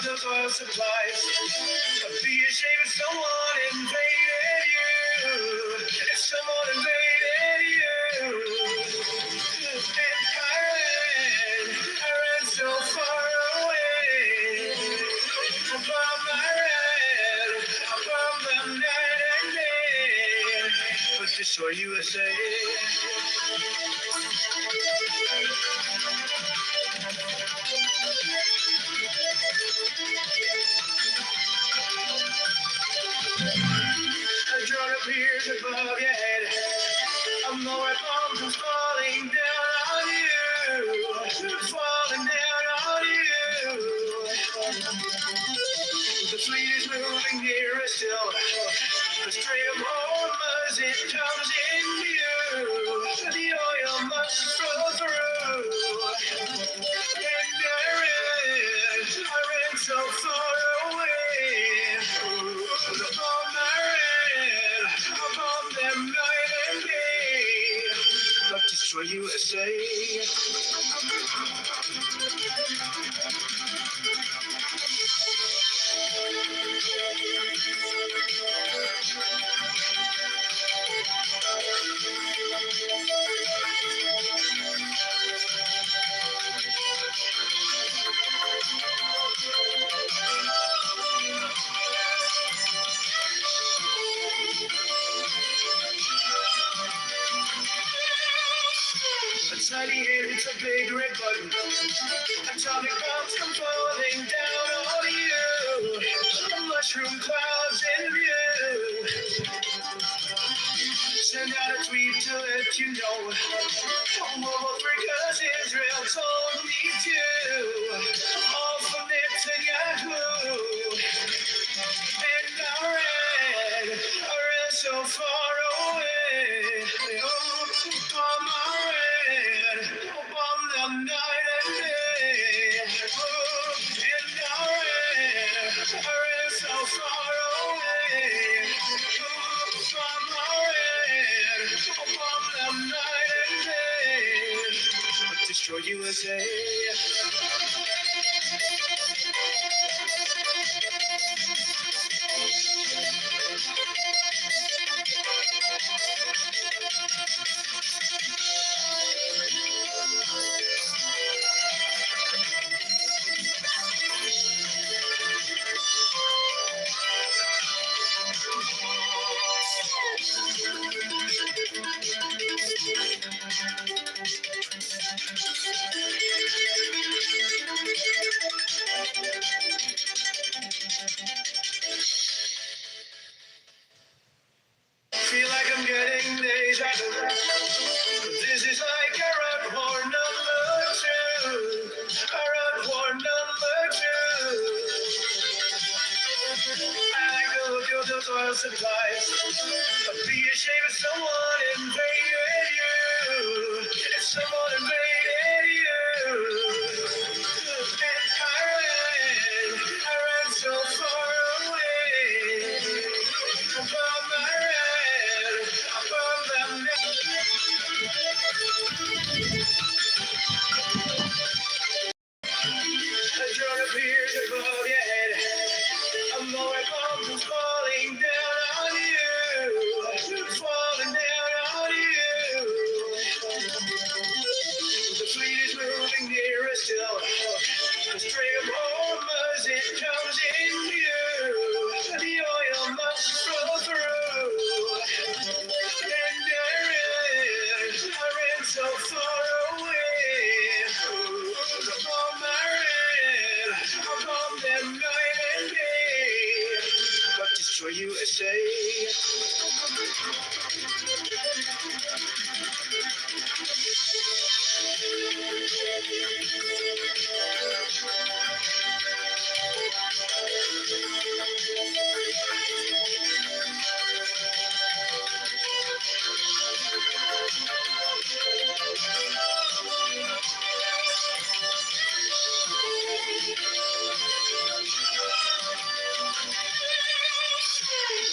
those oil supplies. Be ashamed if someone invaded you. If someone invaded you. And I ran so far away. From them night and day. But destroy USA. A drone appears above your head. A more bombs is falling down on you. Falling down on you. The fleet is moving nearer still. The Strait of Hormuz, it comes in view. The oil must flow through. And I ran so far away. The bomb I ran, I bombed them night and day. But destroy USA. A tiny hit, it's a big red button. Atomic bombs come falling down on you. Mushroom clouds in view. Send out a tweet to let you know. World War III, 'cause Israel told me to. All from Netanyahu. And I ran so far away. Bomb I ran, bomb them night and day. And I ran so far away. Bomb I ran, bomb them night and day. But destroy USA. Feel like I'm getting deja vu. This is like a road war number 2. A road war number 2. I go to those oil supplies. Be ashamed if someone invaded you. If someone invaded you. And I ran so far away. From my a drone appears above your head. A more bombs is falling down on you. Falling down on you. The fleet is moving nearer still. The Strait of Hormuz, it comes in view. The oil must flow through. And I ran so far away. The bomb I bomb them night and day. But destroy USA.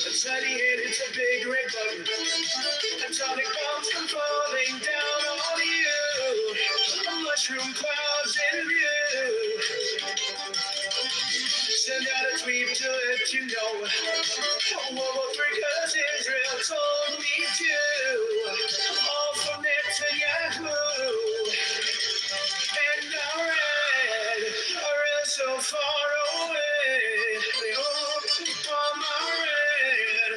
A tiny hit, it's a big red button. Atomic bombs come falling down on you. Mushroom clouds in view. let you know World War III, 'cause Israel told me to. All from Netanyahu. And I read so far away. Bomb I read,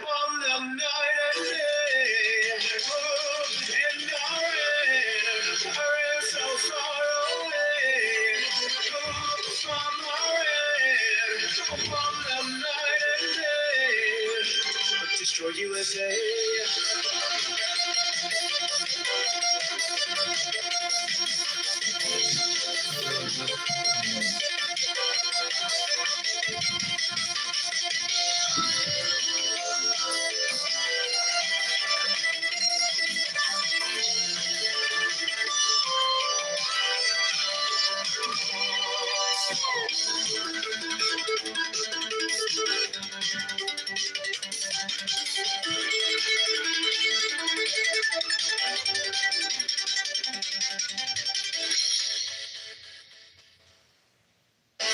bomb them night and day. And I read so far away. Bomb I read, bomb them night and day. Destroy USA.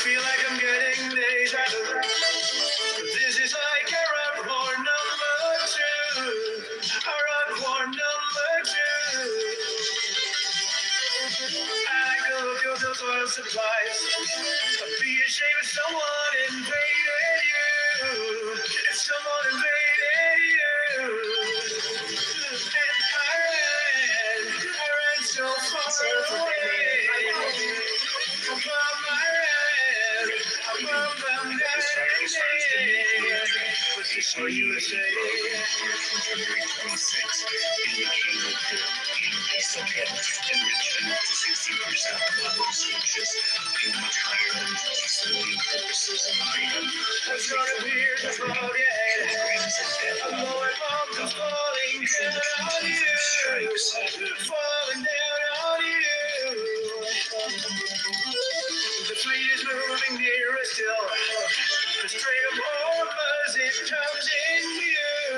Feel like I'm getting deja vu. This is like Iraq War #2. Iraq War #2. I go kill those oil supplies. Be ashamed if someone invaded you. If someone invaded you. And I ran so far away. For USA. February 26th, indicating enriched enough to 60% levels, which is much higher than civilian purposes and item. What's gonna be here to forget? I'm going home to falling down on you. Falling down on you. The fleet is moving nearer still. The Strait of Hormuz, it comes in view.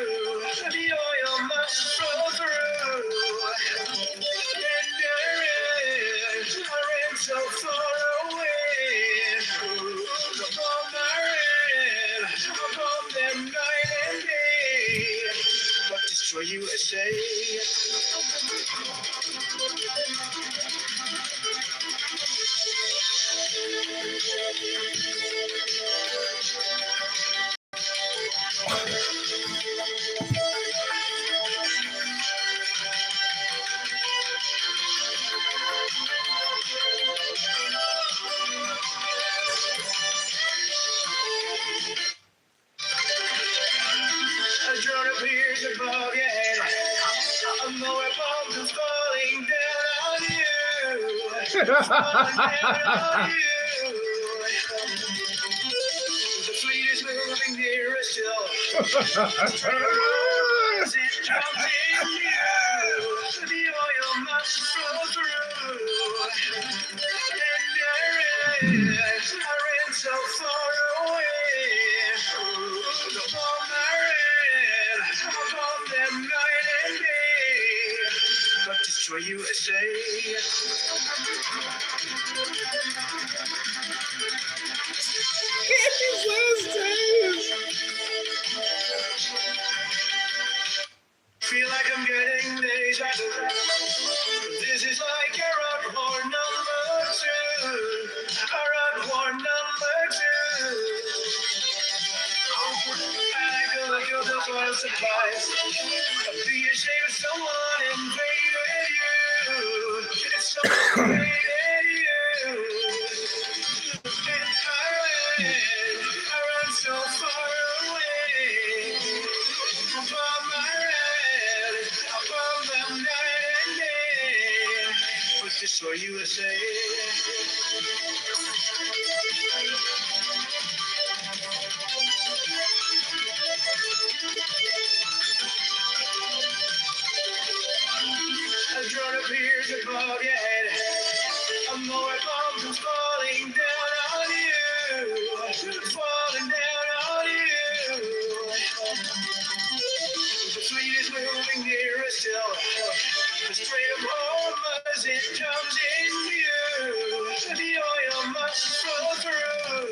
The oil must flow through. And I ran so far away. The bomb I ran, I bombed them night and day. But destroy USA. A drone appears above your head. A lower bomb is falling down on you. Falling down on you. The fleet is moving nearer still. As it comes in view, the oil must flow through. And I ran so far away. The bomb I ran, I bombed them night and day. But destroy USA. Feel like I'm getting deja vu. This is like Iraq War #2. Iraq War #2. I go like those oil supplies. Be ashamed if someone invaded you. If someone invaded you. And I ran so far away. Bomb I ran, I bombed them night and day. But destroy USA. A drone appears above your head. A more bomb is falling down on you. Falling down on you. The fleet is moving nearer still. The Strait of Hormuz, it comes in view. The oil must flow through.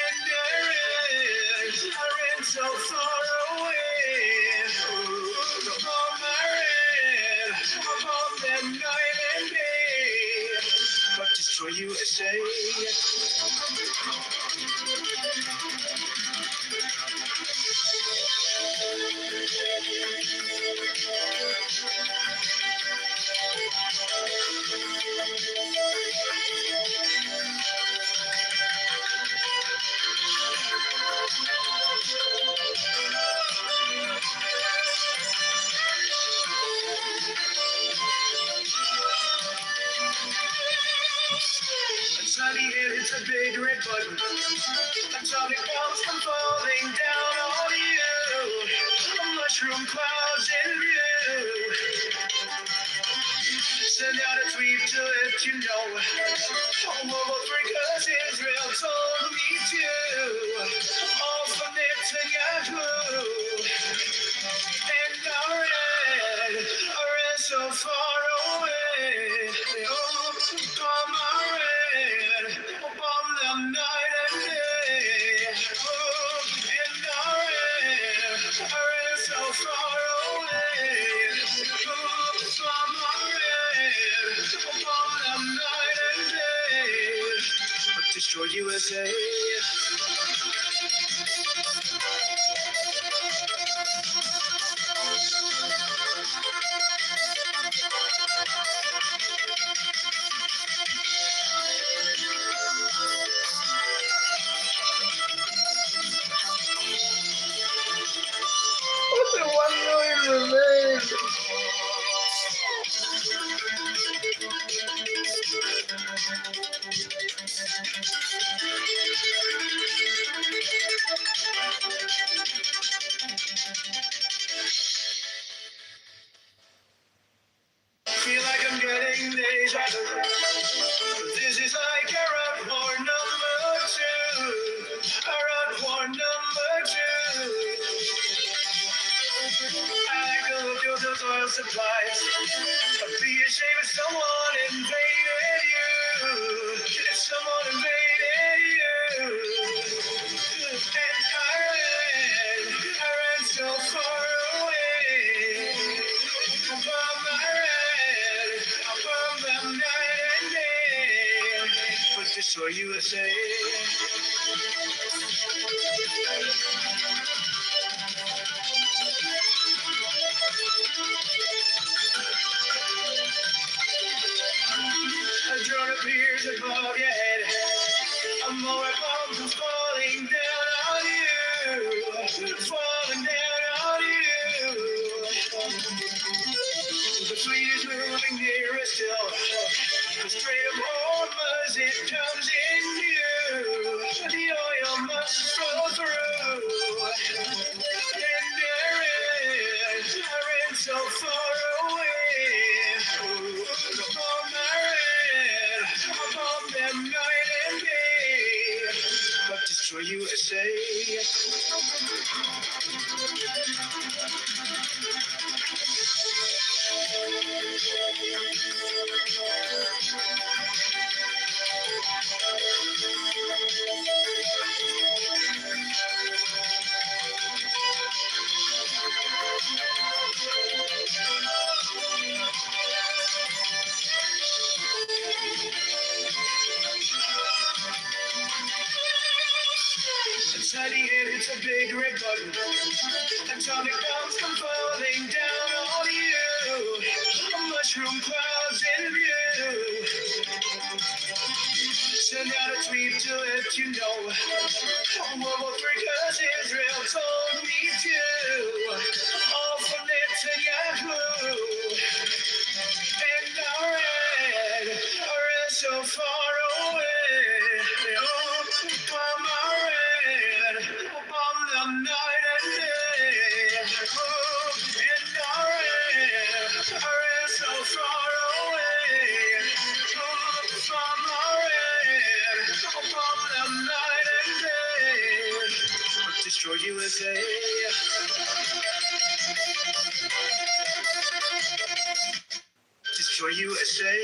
And destroy USA. Sunny and it's a big red button. Atomic bombs come falling down on you. Mushroom clouds in view. Send out a tweet to let you know. World War III 'cause Israel told me to. All from Netanyahu. And our red so far away. Oh, bomb our red, bomb them night and day. Oh, and our red so far away. Oh, bomb our red, bomb them night and day. But destroy USA. Only 1 million remains. Feel like I'm getting deja vu. This is like Arab War #2. Arab War #2. I go to those oil supplies. Be ashamed if someone invaded you. If someone invaded you. And I ran so far away. I'll bomb them night and day. But destroy USA. A drone appears above your head. A more bombs are falling down on you. Falling down on you. The fleet is moving nearer still. The Strait of Hormuz, it comes in view. The oil must flow through. And I ran so far away. Bomb I bomb them night and day. But destroy USA. Sunny and it's a big red button. Atomic bombs come falling down on you. Mushroom clouds in view. Send out a tweet to let you know. World War III 'cause Israel told me to. All from Netanyahu. And our red so far away. Oh, bomb our red, bomb them night and day. Oh, and our red so far away. Oh, bomb our red, bomb them night and day. But destroy USA. Destroy USA.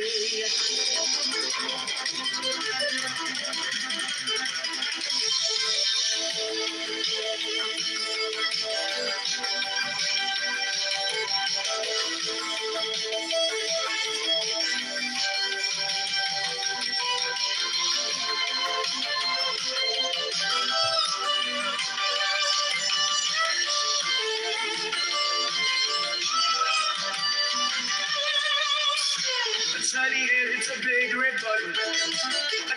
cigarette button.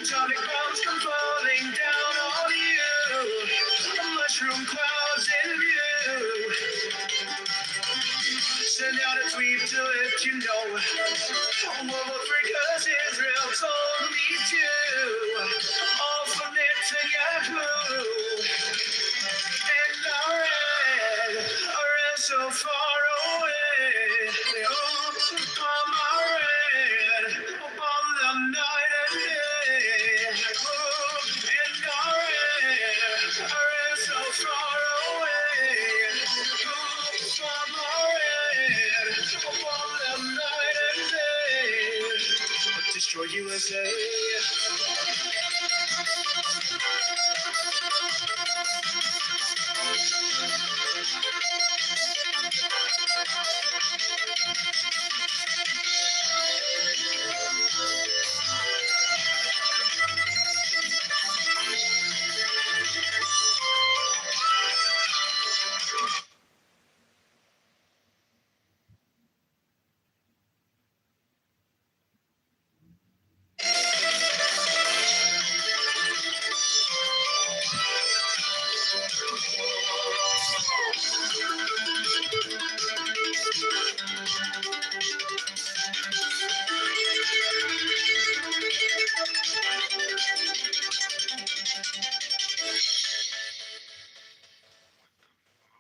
Atomic bombs come falling down on you. Mushroom clouds in view. Send out a tweet to let you know. World War III 'cause Israel told me to. All for Netanyahu. And I ran so far away. Oh, I ran upon the night and day. Oh, and I ran so far away. Oh, I ran upon the night and day. Destroy USA.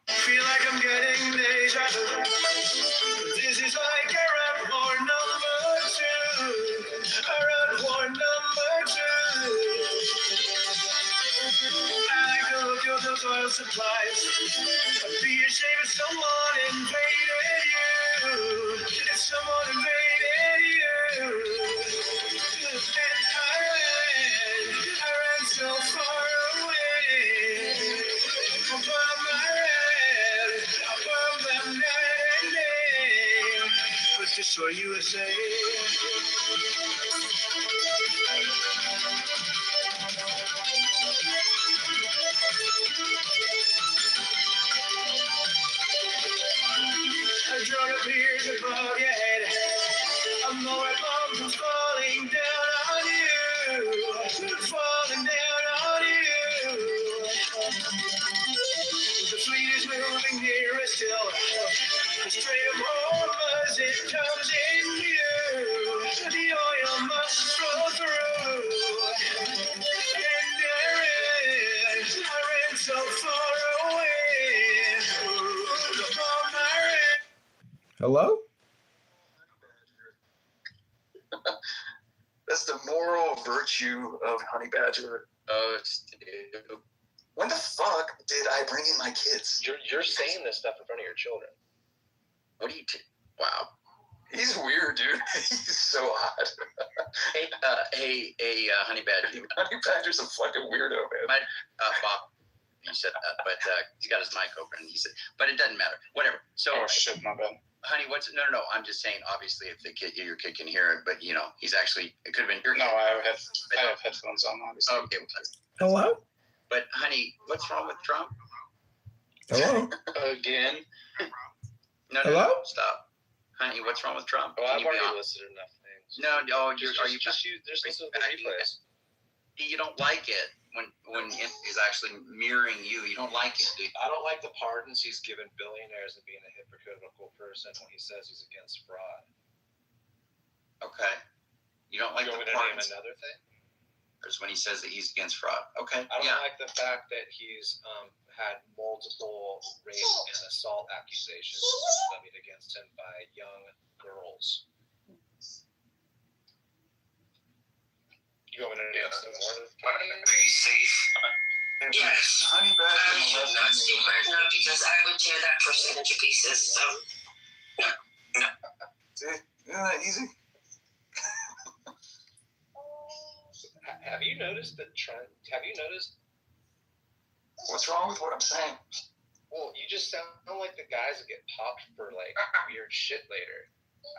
Feel like I'm getting deja vu. This is like Arab War #2. Arab War #2. I go to those oil supplies. Be ashamed if someone invaded you. If someone invaded you. And I ran so far away. From my red, above them night and day. But destroy USA. A drone appears above your head. A more bombs are falling down on you. Falling down on you. The fleet is moving nearer still. The stream of home as it comes in view. The oil must flow through. And I ran so far away. From my red. Hello? That's the moral virtue of Honey Badger. When the fuck did I bring in my kids? You're saying this stuff in front of your children. What do you? Wow. He's weird, dude. He's so hot. Hey, Honey Badger. Honey Badger's a fucking weirdo, man. Bob, he said that, but he got his mic open, and he said, but it doesn't matter. Whatever. So, oh shit, my bad. Honey, no. I'm just saying. Obviously, if your kid can hear it, but he's actually. It could have been your kid. No, I have headphones on, obviously. Okay. Hello? But honey, what's wrong with Trump? Hello? Again. No, Hello? Stop. Honey, what's wrong with Trump? Well, Can I've you be already honest? listed enough things. No, are you Just use. There's listen to the replays. You don't like it when it is actually mirroring you. You don't like it, dude. I don't like the pardons he's given billionaires and being a hypocritical person when he says he's against fraud. Okay. You don't like You the want me to name pardons. another thing? There's when he says that he's against fraud. Okay. I don't Yeah. like the fact that he's had multiple rape and assault accusations levied against him by young girls. You want me to name some more? Very safe. Yes. Honey I Badger should not see right now because I would tear that person into pieces. So, no. See, isn't that easy? Have you noticed the trend? Have you noticed? What's wrong with what I'm saying? Well, you just sound like the guys that get popped for like weird shit later.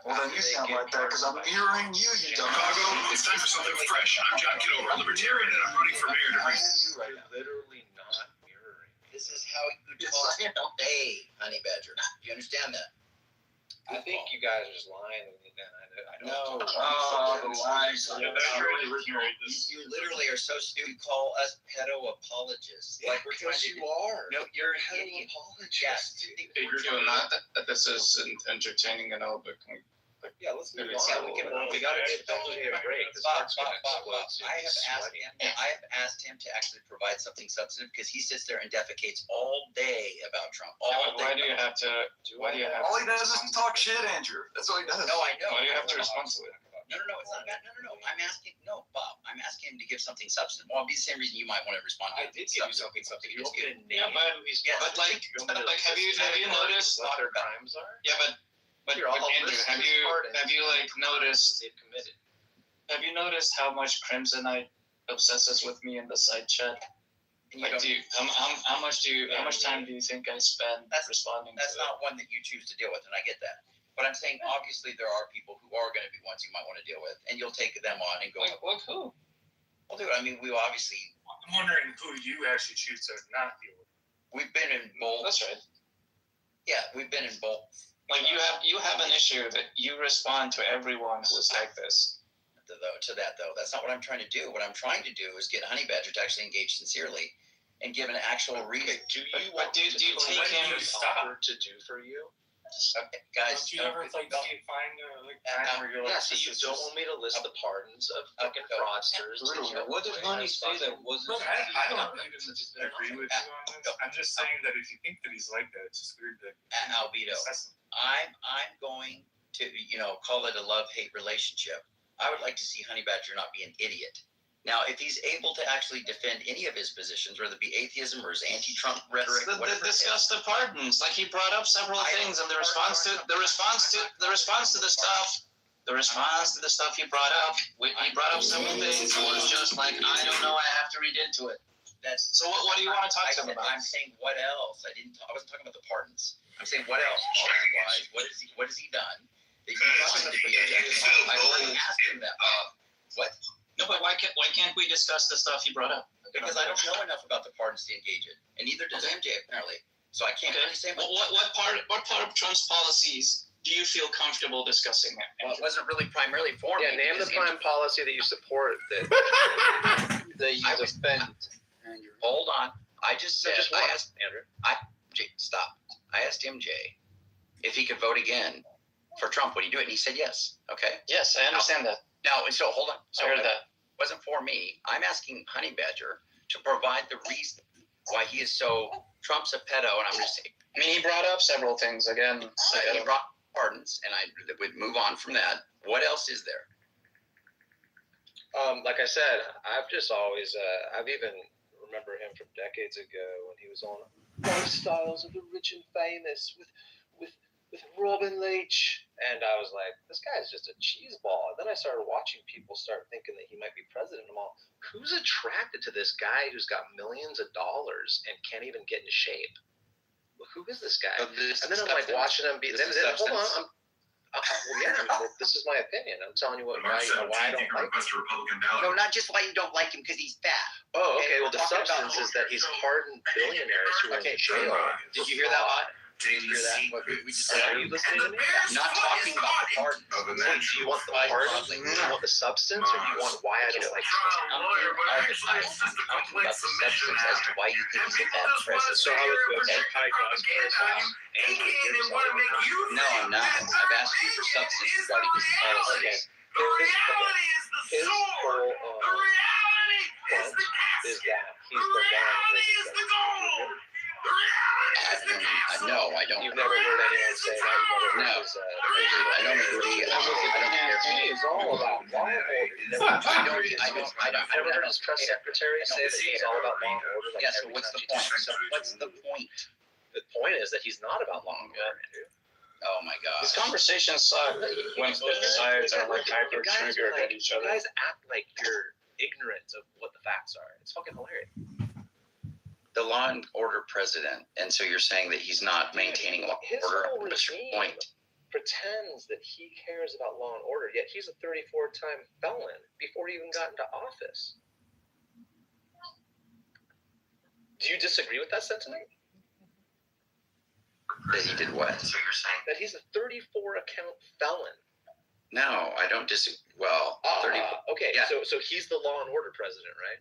Well, then you sound like that because I'm mirroring you, you dumbass. Chicago, it's time for something fresh. I'm John Kitover, a libertarian, and I'm running for mayor to I am you right You're now. literally not mirroring. This is how you Yes, talk. I know. Hey, Honey Badger. Do you understand that? I think you guys are just lying. I don't. No. Oh, lies. Yeah, that's really originally this. You literally are so stupid. You call us pedo apologists. Like we're trying to. are. No, you're an Pedo idiot. apologist. Yes. You're doing that this is entertaining and all, but can we, Yeah, let's move Maybe on. Yeah, we can. We got to get a break. This Bob, heart's Bob, gonna Bob, explode Bob. soon. I He's have asked him to actually provide something substantive because he sits there and defecates all day about Trump. why do you have to? Why do you have? All he does is talk shit, Andrew. That's all he does. No, I know. Why do you have to respond to it? No, it's not that. No. I'm asking. No, Bob. I'm asking him to give something substantive. Well, it'd be the same reason you might want to respond. I did give you something. You want me to Yeah, name but- who he's Yeah, but like, have you noticed? what their crimes are? Yeah, but Here, I'll Andrew, list have his you pardons like noticed? they've committed? Have you noticed how much Crimsonite obsesses with me in the side chat? And you Like, don't, how much time do you think I spend responding that's to it? not one that you choose to deal with, and I get that. But I'm saying, obviously, there are people who are going to be ones you might want to deal with, and you'll take them on and go, Like who? well, dude, I mean, we obviously, I'm wondering who you actually choose to not deal with. we've been in both. That's right. Yeah, we've been in both. Like you have an issue that you respond to everyone who is like this. To that, though, that's not what I'm trying to do. What I'm trying to do is get Honey Badger to actually engage sincerely and give an actual reason. Do you But want do you take what him? he offered to do for you? Okay, guys, Don't you ever find time where you're like, Yeah, so you don't want me to list the pardons of fucking fraudsters. What did Honey say that wasn't? Look, I don't even agree with you on this. I'm just saying that if you think that he's like that, it's just weird to Albedo, assess him. I'm going to, call it a love-hate relationship. I would like to see Honey Badger not be an idiot. Now, if he's able to actually defend any of his positions, whether it be atheism or his anti-Trump rhetoric, whatever. Discuss the pardons. Like he brought up several things, and the response to the stuff he brought up, he brought up several things. It was just like, I don't know, I have to read into it. So what do you want to talk to him about? I'm saying what else? I wasn't talking about the pardons. I'm saying what else? Policy-wise, what has he done? That you want him to be I already asked him that. What? No, but why can't we discuss the stuff he brought up? Because I don't know enough about the pardons to engage it, and neither does MJ apparently. So I can't really say much. Well, what part of Trump's policies do you feel comfortable discussing? Well, it wasn't really primarily for me. Yeah, name the prime policy that you support that I was defend. Hold on. I just said. just I one, asked Andrew. Jay, stop. I asked MJ if he could vote again for Trump. Would he do it? And he said yes. Okay. Yes, I understand that. Now, so hold on. So I heard that. It wasn't for me. I'm asking Honey Badger to provide the reason why he is so Trump's a pedo, and I'm just saying. I mean, he brought up several things again. He brought pardons, and I would move on from that. What else is there? Like I said, I've just always, I've even remember him from decades ago when he was on Lifestyles of the Rich and Famous with Robin Leach. And I was like, this guy's just a cheeseball. And then I started watching people start thinking that he might be president. I'm all, who's attracted to this guy who's got millions of dollars and can't even get in shape? Well, who is this guy? And then I'm like watching him be. Hold on. This is my opinion. I'm telling you why I don't like him. No, not just why you don't like him because he's fat. Oh, okay. Well, the Talking about- substance is that he's pardoned billionaires who are in jail. Did you hear that? Did you hear that? What we just said? Are you listening to me? Not talking about the pardon. Do you want the pardon? Do you want the substance, or do you want why I don't like Trump? I'm talking about the substance as to why you think he's a bad president. So how would you have No, I'm not. I've asked you for substance regarding his policies. His whole point is that he's the one. No, I don't. You've never heard anyone say that. No, I don't agree. I don't care. It's all about law and order. I don't heard his press secretary say that he's all about law and order. Yeah, so what's the point? What's the point? The point is that he's not about law and order. Oh my God. This conversation sucks when both sides are like hyper triggered at each You other. guys act like you're ignorant of what the facts are. It's fucking hilarious. The law and order president, and so you're saying that he's not maintaining law and His order. whole What's your regime point? pretends that he cares about law and order, yet he's a 34-time felon before he even got into office. Do you disagree with that sentiment? That he did what? So you're saying That he's a 34 account felon. No, I don't disagree. Well, 30. Okay, Yeah. so he's the law and order president, right?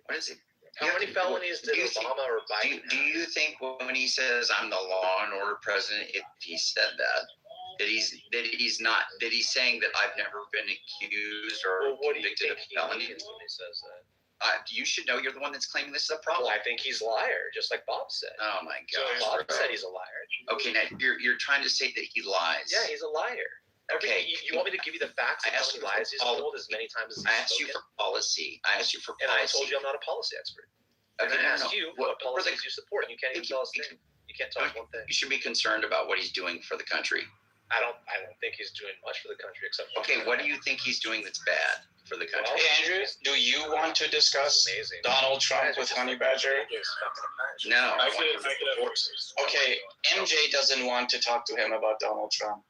What is it? How many felonies did Obama or Biden Do you think when he says I'm the law and order president, if he said that he's saying that I've never been accused or what do you convicted think of he felony? means when he says that? You should know. You're the one that's claiming this is a problem. Well, I think he's a liar, just like Bob said. Oh my So gosh. Bob bro. said he's a liar. Okay, now you're trying to say that he lies. Yeah, he's a liar. Okay. You want me to give you the facts I of how asked many you for lies he's told as many times as he's I asked you spoken? for policy. I asked you for And policy. I told you I'm not a policy expert. And Okay, I no, asked you What what policies you support, and you can't even tell us a thing. You can't tell us one thing. You should be concerned about what he's doing for the country. I don't think he's doing much for the country except. Okay, what do you think he's doing that's bad for the country? Hey, Andrew, do you want to discuss Amazing. Donald Trump with Honey Badger? No. I could Okay, MJ doesn't want to talk to him about Donald Trump.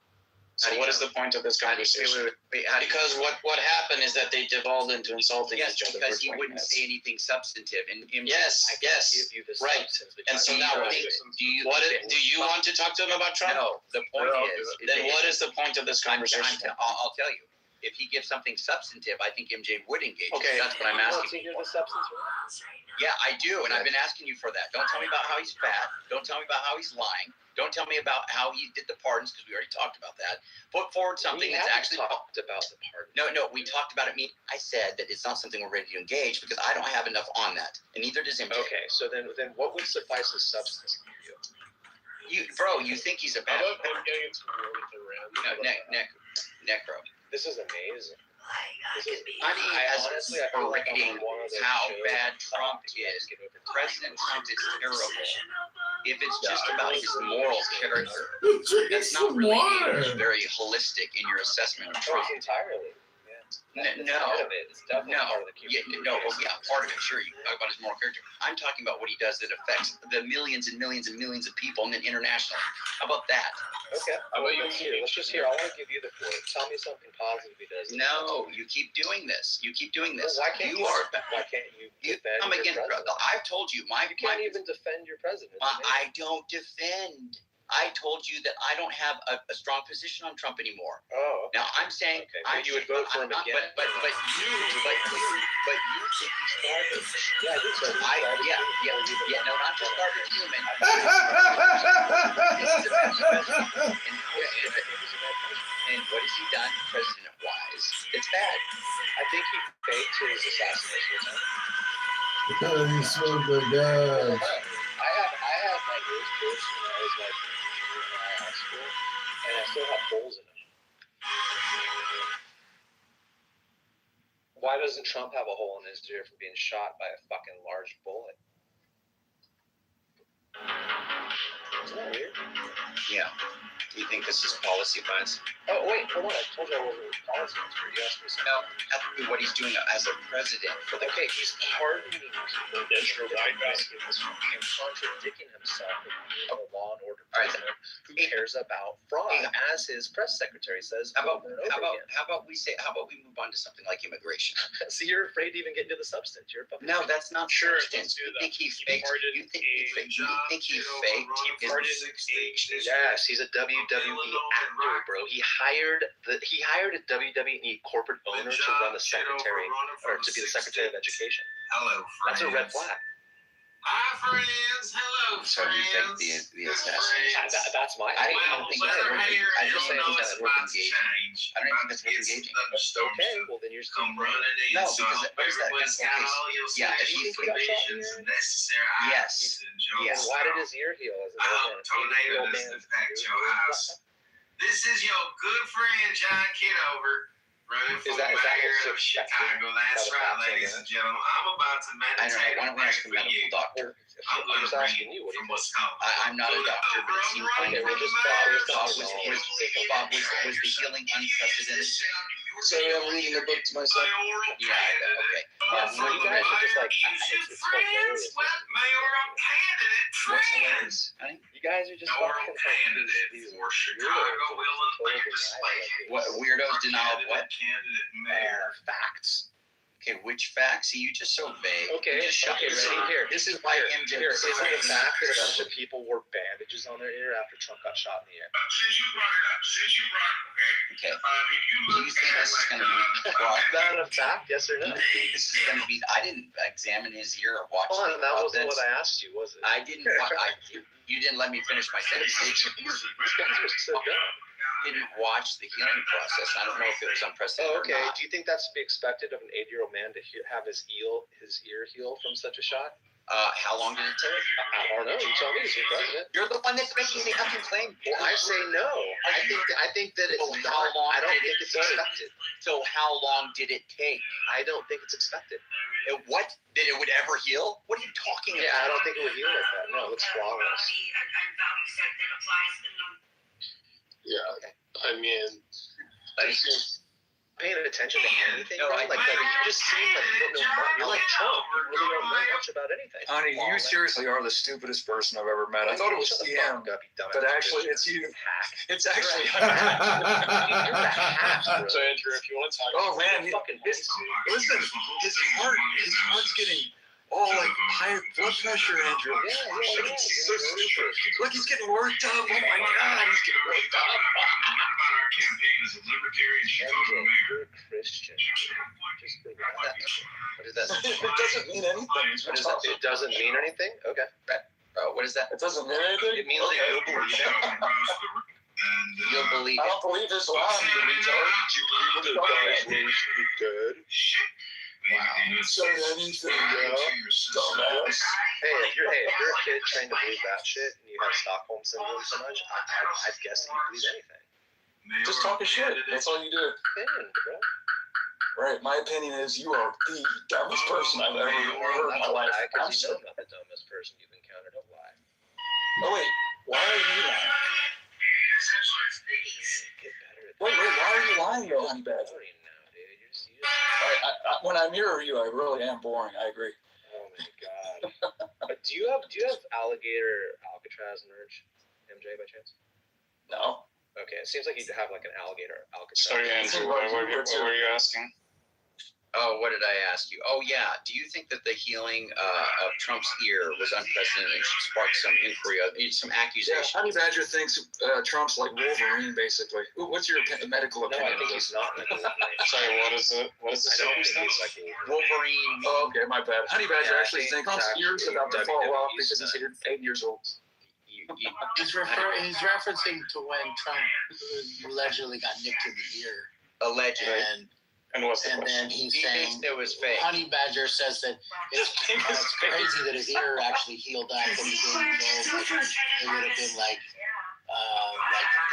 So How do you what is know? the point of this How do you- conversation? wait, how do you- Because what happened is that they devolved into insulting Yes, each other because for he 20 wouldn't minutes. say anything substantive. And Yes, I can't yes. give you the right. substance, but And you so can now give what? me Do you? Do you want to talk to him about Trump? No. The point No, is. Then what is the point of this conversation? I'll tell you. If he gives something substantive, I think MJ would engage. Okay. That's what I'm Want to asking. hear the substance? Yeah, I do, and I've been asking you for that. Don't tell me about how he's fat. Don't tell me about how he's lying. Don't tell me about how he did the pardons, because we already talked about that. Put forward something We that's haven't actually. talked about the pardon. No, we talked about it. I said that it's not something we're ready to engage because I don't have enough on that, and neither does MJ. Okay, so then what would suffice as substance for you? You think he's a I bad? love him getting into war with Iran. No, Necro. This is amazing. I honestly, I feel like I'm rating on one of those how shows bad that Trump talks is. get over time. President Trump is terrible. If it's just about his moral character, Drink that's not some really water. very holistic in your assessment of Oh, Trump. it's entirely. Yeah. It's No, part of it. It's definitely part of the part of it. Sure, you talk about his moral character. I'm talking about what he does that affects the millions and millions and millions of people, and then internationally. How about that? Okay. How about you? Let's just hear. I want to give you the floor. Tell me something positive he does. No, you keep doing this. You keep doing Well, this. why can't you? are. Why can't you You defend come your again. president? I've told you You can't even defend your president. I don't defend. I told you that I don't have a strong position on Trump anymore. Oh. Now I'm saying, Okay, but you would vote for him again. But you think he's garbage. Yeah, I do. So No, not just garbage human. And what has he done, president wise? It's bad. I think he faked his assassination attempt. Because he smoked the gas. I had my ears pierced when I was like in junior high school, and I still have holes in them. Why doesn't Trump have a hole in his ear from being shot by a fucking large bullet? Isn't that weird? Yeah. Do you think this is policy advice? Oh, wait, hold on. I told you I wasn't a policy expert. You asked me something. No, have to be what he's doing as a president for the Okay, he's pardoning people and contradicting himself with being a law and order All right. president who cares about fraud, as his press secretary says. How about over and over again. how about we move on to something like immigration? See, you're afraid to even get into the substance. You're fucking. No, that's not Sure, substance. let's do You that. think he He faked? pardoned You think he faked? You think he faked? his- Yes, he's a WWE actor, bro. He hired a WWE corporate owner to run the secretary or to be the secretary of education. Hello, That's a red flag. Hi, friends. Hello, So you think the assassination? That's my. I don't think weather here I in just think Illinois that's is worth about to engaging. change. I don't About think that's to worth get some engaging. thunderstorms Okay, well then you're still. come running in. No, So I because hope what is that? everyone's Okay, got all your yeah, if safety you think he got shot provisions here? and necessary Yes. items to enjoy Yes. And why did his ear heal? As an I old hope man? tornado 80-year-old doesn't man's impact ear your healed. house. This is your good friend John Kitover, running for Is that mayor what's of expected? Chicago. That's Is that right, what's ladies happening? and gentlemen. I'm about to I don't know. meditate Why don't and we pray ask a for medical you. doctor? I'm I'm going just to bring asking you. What do from you think? Wisconsin. I'm not a doctor, but it seems like Okay, we're just was the healing unprecedented? Sorry, I'm reading a book to myself. Yeah, okay. So you guys are just like, it's hilarious. Mayoral candidate What's friends. hilarious, honey? You guys are just Mayoral fucking candidate these for weirdos Chicago, who Illinois totally legislature. What weirdos denial of what? Candidate mayor. facts. Okay, which fact? See, you just so vague. Okay, You just shut okay, yourself. ready? Here. This is why MJ. Here, is it the fact that a bunch of people wore bandages on their ear after Trump got shot in the ear? Since you brought it up, Okay. if you Do look you think at this is going to be brought? Is that a fact? Yes or Do no? you think this is going to be? I didn't examine his ear or watch. Hold on, that wasn't this. what I asked you, was it? I didn't. You didn't let me finish my sentence. Easy. These guys are so dumb. Didn't watch the healing process. I don't know if it was unprecedented Oh, okay. or not. Do you think that's to be expected of an 80-year-old man to have his ear heal from such a shot? How long did it take? I don't know. You tell me. He's your president. You're the one that's making the fucking claim. Well, I say no. I think that it's Well, not. how long I don't did think it it's take? expected. So how long did it take? I don't think it's expected. What? That it would ever heal? What are you talking about? Yeah, I don't think it would heal like that. No, it's flawless. Yeah, I mean, Like, paying attention to anything, No, bro? I- Like you just seem like you don't know much. You're like Trump. You really don't know much about anything. Honey, you seriously are the stupidest person I've ever met. I thought it was Shut the CM, fuck up, you dumbass but actually bitch. it's you. Hack. It's actually. You're a hack, bro. so Andrew, if you want to talk, Oh man, Fucking listen, his heart's getting all like high blood pressure, Andrew. Yeah. So stupid. Look, he's getting worked up. Oh my God, he's getting worked up. our campaign as a libertarian Chicago mayor. You're a Christian. Just think about that. What is that? It doesn't mean anything. What is that? It doesn't mean anything? Okay. What is that? It doesn't mean anything. It means Okay. that you'll believe it. And You'll believe I it. don't believe this line, you retard. you believe the guy's raised to be good? You say anything, dumbass. Hey, if you're a kid trying to believe that shit and you have Stockholm syndrome so much, I'd guess that you believe anything. Just talking shit. That's all you do. Opinion, bro. Right. My opinion is you are the dumbest person I've ever heard in my life. I'm Because you so. know I'm not the dumbest person you've encountered. Don't lie. Oh wait, why are you lying? Get better at Wait, why are you lying, though, honey I badger? don't even know, dude. You just When I mirror you, I really am boring. I agree. oh my god. Do you have alligator Alcatraz merch, MJ, by chance? No. Okay, it seems like you have like an alligator Alcatraz. Sorry, Andrew, what were you asking? Oh, what did I ask you? Oh, yeah. Do you think that the healing of Trump's ear was unprecedented and should spark some inquiry, some Yeah, accusation? Honey Badger thinks Trump's like Wolverine, basically. What's your medical No, opinion I think of he's this? not like a Wolverine. Sorry, what is it? What is the I don't think circumstance? he's like a Wolverine. Wolverine. Oh, okay, my bad. Honey Badger Yeah, I actually think thinks Trump's ears about to fall off because he's WWE 8 years old. He's referencing to when Trump allegedly got nicked in the ear, Allegedly. And what's the and question? then he's He saying thinks it was fake. Honey Badger says that it's crazy that his ear actually healed up when he was 8 years old. Like, it would have been like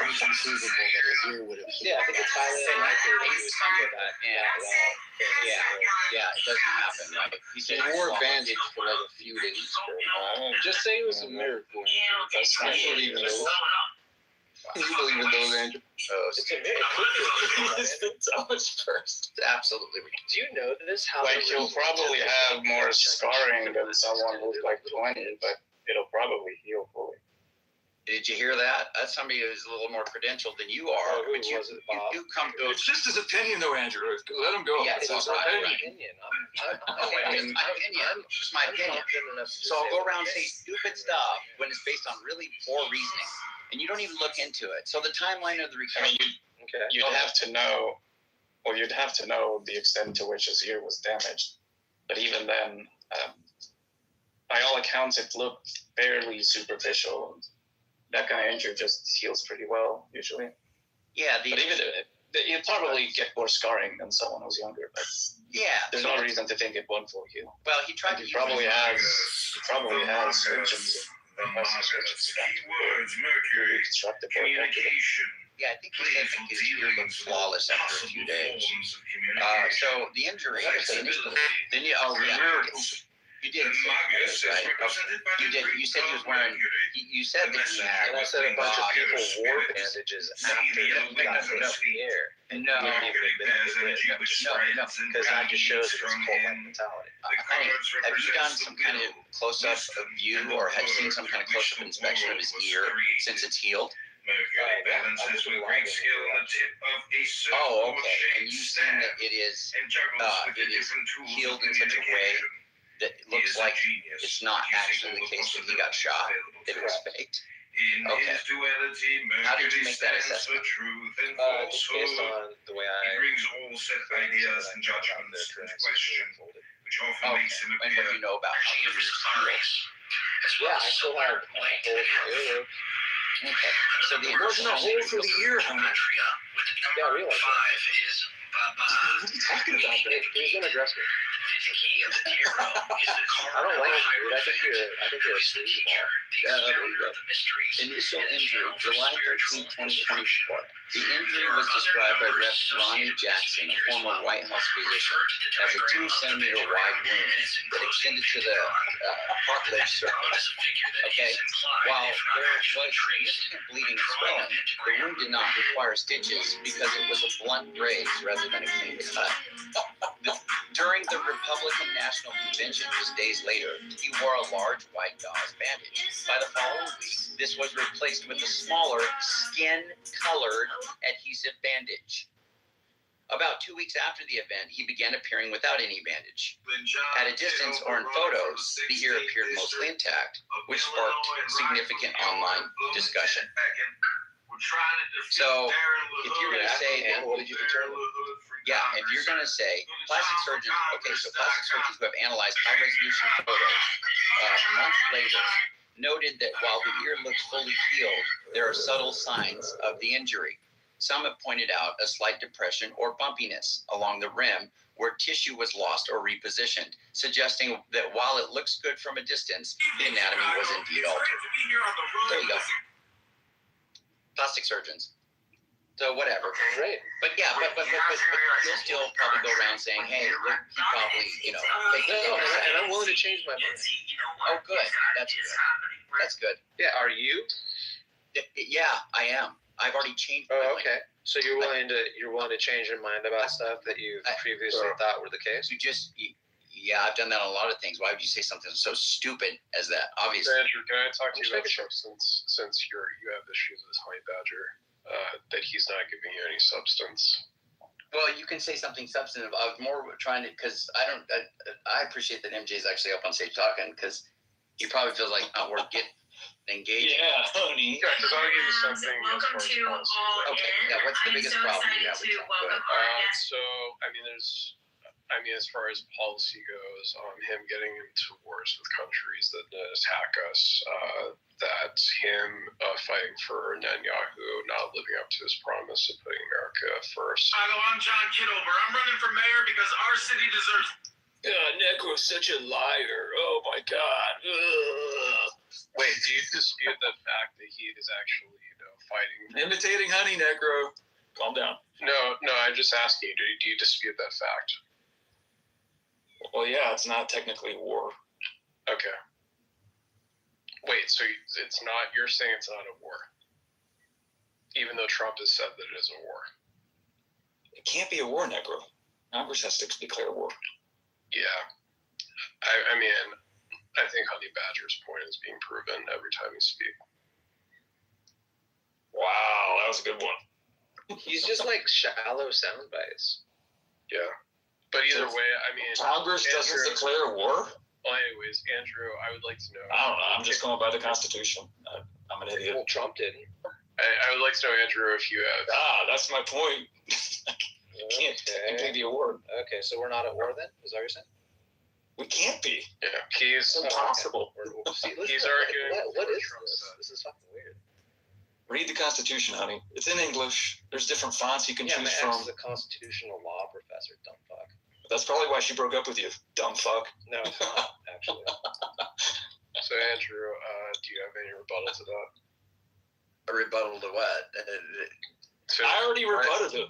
inconceivable that his ear would have healed. Yeah, I think it's highly unlikely that he was healed that well. Yeah, it doesn't happen, right? He said He wore a bandage for like a few days. Just say it was a miracle. That's not believe in those. You believe in those, Andrew? It's a miracle. He's the dumbest person. It's absolutely ridiculous. Do you know this? How Like, he'll probably have more scarring than someone who's like 20, but it'll probably heal fully. Did you hear that? That's somebody who's a little more credentialed than you are. Who But you, was it, Bob? you come to It's just his opinion, though, Andrew. Let him go. Yeah, It's it's his all right. opinion. Opinion. my opinion. Just my opinion. So I'll go around and say stupid stuff when it's based on really poor reasoning, and you don't even look into it. So the timeline of the I mean, recovery. Okay. you'd have to know the extent to which his ear was damaged. But even then, by all accounts, it looked fairly superficial. That kind of injury just heals pretty well, usually. Yeah, But even you'd probably get more scarring than someone who's younger. But there's no reason to think it won't fully heal. Well, he tried to He probably has surgeons. Keywords, Mercury, Reconstructive work. communication. Yeah, I think he said that his ear looked flawless after a few days. So the injury. Then you. Oh yeah. You did say this, right? Okay. You did. You said he was wearing. You said that he had. And I said a bunch of people wore bandages after he got hit up in the air. No. Because that just shows that it's cult-like mentality. Honey, have you done some kind of close-up view or have seen some kind of close-up inspection of his ear since it's healed? Mercury balances with great skill on the tip of a Oh, surfboard okay. And shaped you've seen staff that it is and juggles with it the is different tools healed of in such a way communication. that it He looks is a like genius it's not using actually all the case that he got possibilities shot, available that it to was us. faked. In Okay. his duality, How did you Mercury make that stands for assessment? truth and Just based falsehood. on the way He I brings all set ideas and judgments into question, which often makes him And what appear do you know about how he was healed? Yeah, I still have a whole earlobe. Okay. So the Wasn't a hole through the ear, honey. Yeah, I realize that. What are you talking about, Hey, who's gonna dress me? I don't like you, dude. I think you're a sleazeball. Yeah, there you go. Initial injury, July 13, 2024. The injury was described by Rep. Ronnie Jackson, a former White House physician, as a 2-centimeter wide wound that extended to the cartilage surface. Okay, while there was significant bleeding and swelling, the wound did not require stitches because it was a blunt graze rather than a clean cut. During the Republican National Convention just days later, he wore a large white gauze bandage. By the following week, this was replaced with a smaller, skin-colored adhesive bandage. About 2 weeks after the event, he began appearing without any bandage. At a distance or in photos, the ear appeared mostly intact, which sparked significant online discussion. So, if you're going to say that, What did you determine? yeah, if you're going to say plastic surgeons, okay, so plastic surgeons who have analyzed high-resolution photos months later noted that while the ear looks fully healed, there are subtle signs of the injury. Some have pointed out a slight depression or bumpiness along the rim where tissue was lost or repositioned, suggesting that while it looks good from a distance, the anatomy was indeed altered. There you go. Plastic surgeons. So whatever. Great. But yeah, but you'll still probably go around saying, hey, look, he probably, faked his own. And I'm willing to change my mind. Oh, good. That's good. That's good. Yeah, are you? Yeah, I am. I've already changed my Oh, mind. okay. So you're willing to change your mind about stuff that you previously thought were the case? Yeah, I've done that on a lot of things. Why would you say something so stupid as that? Obviously. So Andrew, can I talk to you Just about making sure. substance since you have issues with Honey Badger? That he's not giving you any substance. Well, you can say something substantive. I was more trying to, because I appreciate that MJ's actually up on stage talking, because he probably feels like not worth getting engaged. Yeah, honey. Yeah, because I'll give you something. Welcome to all Okay, yeah, what's the biggest problem you have with Trump? Go ahead. So, as far as policy goes, him getting into wars with countries that attack us, that's him fighting for Netanyahu not living up to his promise of putting America first. Hello, I'm John Kitover. I'm running for mayor because our city deserves. Necro's such a liar. Oh my God. Ugh. Wait, do you dispute the fact that he is actually, fighting? Imitating honey, Necro. Calm down. No, I'm just asking you. Do you dispute that fact? Well, yeah, it's not technically war. Okay. Wait, so it's not? You're saying it's not a war, even though Trump has said that it is a war. It can't be a war, Necro. Congress has to declare war. Yeah. I mean, I think Honey Badger's point is being proven every time you speak. Wow, that was a good one. He's just like shallow sound bites. Yeah. But either way, I mean, Congress doesn't Andrew, declare war? Well, anyways, Andrew, I would like to know. I don't know. I'm just going by the Constitution. I'm an idiot. Well, Trump didn't. I would like to know, Andrew, if you have. That's my point. Can't technically be a war. Okay, so we're not at war then? Is that what you're saying? We can't be. Yeah, he's It's impossible. He's arguing. What is Trump this? said. This is fucking weird. Read the Constitution, honey. It's in English. There's different fonts you can Yeah, my choose ex from. is a constitutional law professor, dumb fuck. That's probably why she broke up with you, dumb fuck. No, it's not, actually. So, Andrew, do you have any rebuttal to that? A rebuttal to what? I already rebutted it.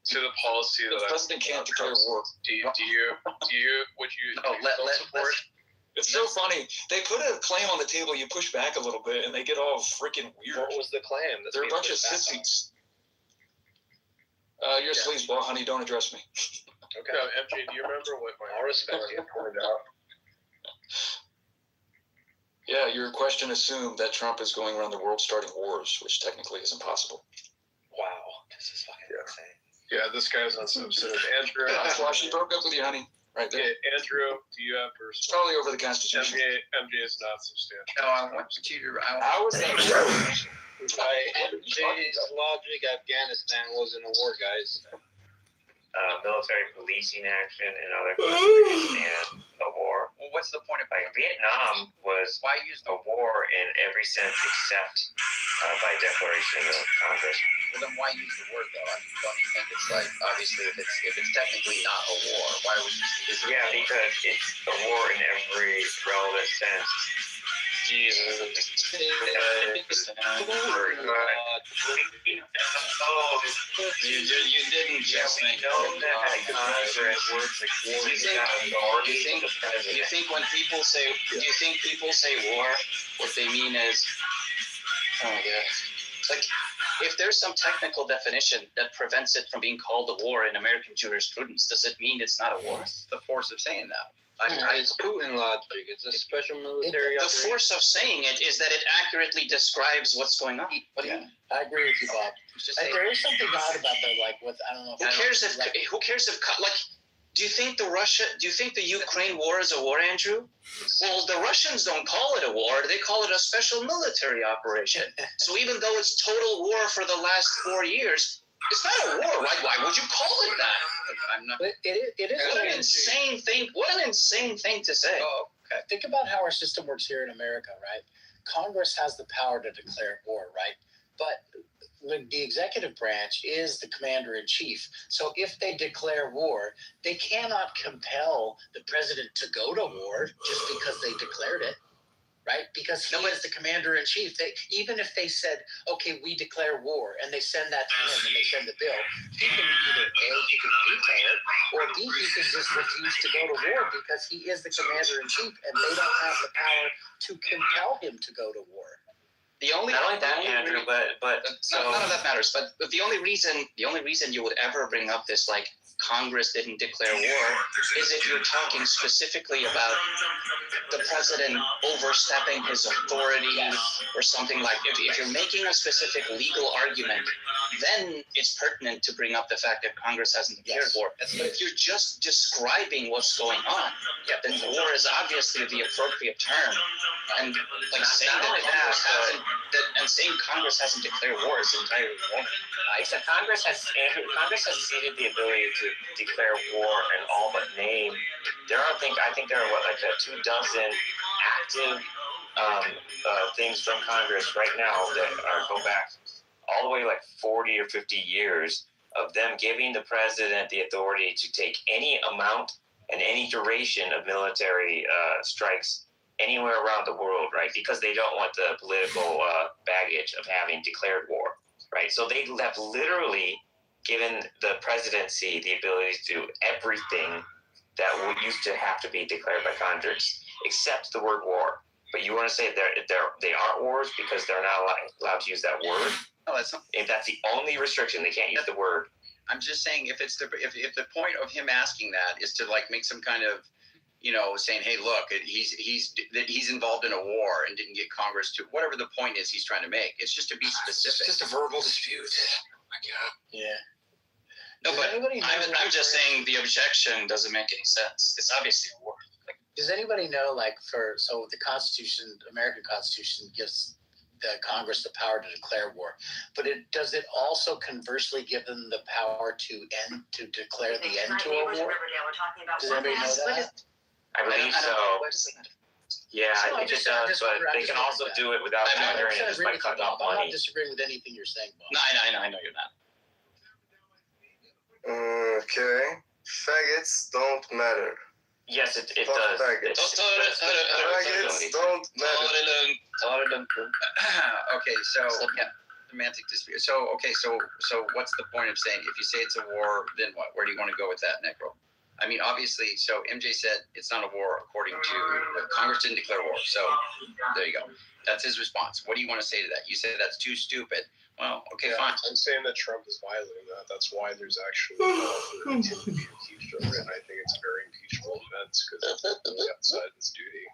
To the policy The that president can't declare war. would you support? It's so funny. They put a claim on the table, you push back a little bit, and they get all freaking weird. What was the claim? They're a bunch of sissies. You're a sleazeball, honey. Don't address me. Okay. No, MJ, do you remember what my I'll respect you. pointed out? Yeah, your question assumed that Trump is going around the world starting wars, which technically is impossible. Wow, this is fucking insane. Yeah, this guy's on some sort of Andrew. That's why she broke up with you, honey. Right there. Okay, Andrew, do you have a It's probably over the Constitution. MJ is not substantial. No, I want you to. How is that? By MJ's logic, Afghanistan wasn't a war, guys. Military policing action in other countries and a war. Well, what's the point of Like Vietnam was why use a war in every sense except by declaration of Congress. Well, then why use the word though? I mean, don't you think it's like obviously if it's technically not a war, why would you? Yeah, because it's a war in every relevant sense. Jesus. You didn't just think. know that Congress works like war is not authority. You think when people say, do you think people say war, what they mean is, oh yeah, it's like if there's some technical definition that prevents it from being called a war in American jurisprudence, does it mean it's not a war? What's the force of saying that? It's Putin logic. It's a special military The operation. force of saying it is that it accurately describes what's going on. What do you mean? I agree with you, Bob. Just Like, say, there is something odd about that, like with I don't know. Who cares if like? Do you think the Ukraine war is a war, Andrew? Well, the Russians don't call it a war; they call it a special military operation. So even though it's total war for the last 4 years, it's not a war, right? Why would you call it that? I'm not. But it is. What an insane thing! What an insane thing to say. Oh, okay. Think about how our system works here in America, right? Congress has the power to declare war, right? But the executive branch is the commander in chief. So if they declare war, they cannot compel the president to go to war just because they declared it, right? Because he is the commander in chief. Even if they said, okay, we declare war, and they send that to him and they send the bill, he can either A, he can veto it, or B, he can just refuse to go to war because he is the commander in chief and they don't have the power to compel him to go to war. The only Not only that, Andrew, but none of that matters. But the only reason you would ever bring up this like Congress didn't declare war is if you're talking specifically about the president overstepping his authority or something like. If you're making a specific legal argument, then it's pertinent to bring up the fact that Congress hasn't declared war. But if you're just describing what's going on, then war is obviously the appropriate term. And like saying Congress hasn't declared war is entirely wrong. Congress has ceded the ability to declare war and all but name. I think there are 24 active things from Congress right now that go back all the way 40 or 50 years of them giving the president the authority to take any amount and any duration of military strikes anywhere around the world, right? Because they don't want the political baggage of having declared war, right? So they have literally given the presidency the ability to do everything that used to have to be declared by Congress, except the word war. But you want to say they aren't wars because they're not allowed to use that word? No, that's not. If that's the only restriction, they can't use the word. I'm just saying if the point of him asking that is to make some kind of, saying, hey, look, he's involved in a war and didn't get Congress to whatever the point is he's trying to make. It's just to be specific. It's just a verbal dispute. Oh my God. Yeah. No, but I'm just saying the objection doesn't make any sense. It's obviously a war. Does anybody know, so the Constitution, American Constitution gives the Congress the power to declare war, but does it also conversely give them the power to declare the end to a war? Does anybody know that? I believe so. Yeah, I think it does, but they can also do it without declaring it, just by cutting off I'm money. not disagreeing with anything you're saying, Bob. No, I know you're not. Okay. Faggots don't matter. Yes, it Fuck does. faggots. Faggots don't matter. Okay, so semantic dispute. So what's the point of saying if you say it's a war, then what? Where do you want to go with that, Necro? I mean, obviously, so MJ said it's not a war according to Congress didn't declare war. So there you go. That's his response. What do you want to say to that? You say that's too stupid. Well, okay, fine. I'm saying that Trump is violating that. That's why there's actually to be impeached over it. And I think it's a very impeachable offense because it's outside his duty.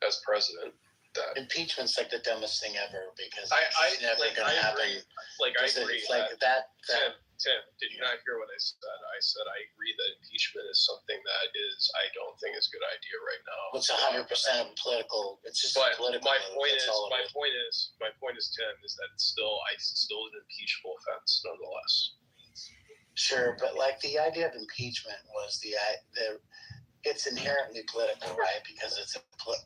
as president. That Impeachment's like the dumbest thing ever because I it's never going to happen. agree. Like I agree. It's like that. Tim, did you not hear what I said? I said I agree that impeachment is something that I don't think is a good idea right now. It's 100% political. It's just but political. my point is, Tim, is that it's still an impeachable offense nonetheless. Sure, but like the idea of impeachment was it's inherently political, right? Because it's a